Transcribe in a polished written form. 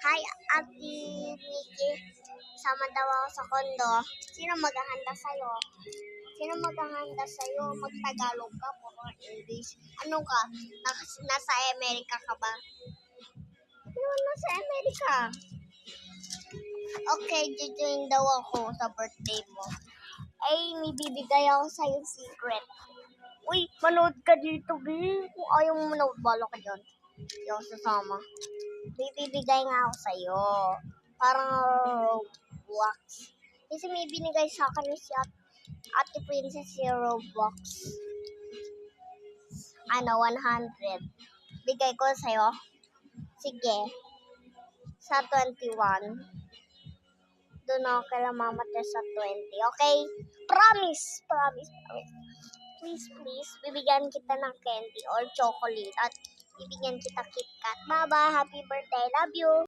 Hi, Ate Nikki. Sama daw ako sa kondo. Sino maghahanda sa'yo? Sino maghahanda sa'yo? Magtagalog ka or English? Ano ka? Nasa Amerika ka ba? Ano nasa Amerika? Okay, join daw ako sa birthday mo. Ay, may bibigay ako sa'yo secret. Uy, manood ka dito, B. Kung ayaw mo manood, bala ka dyan. Hindi ako sasama. May bibigay nga ako sa'yo. Parang Roblox. Kasi may binigay sa akin si Ate Princess si Roblox. 100. Bigay ko sa'yo. Sige. Sa 21. Doon ako kala mamatay sa 20. Okay? Promise. Please. Bibigyan kita ng candy or chocolate. At bibigyan kita KitKat. Bye-bye. Happy birthday. Love you.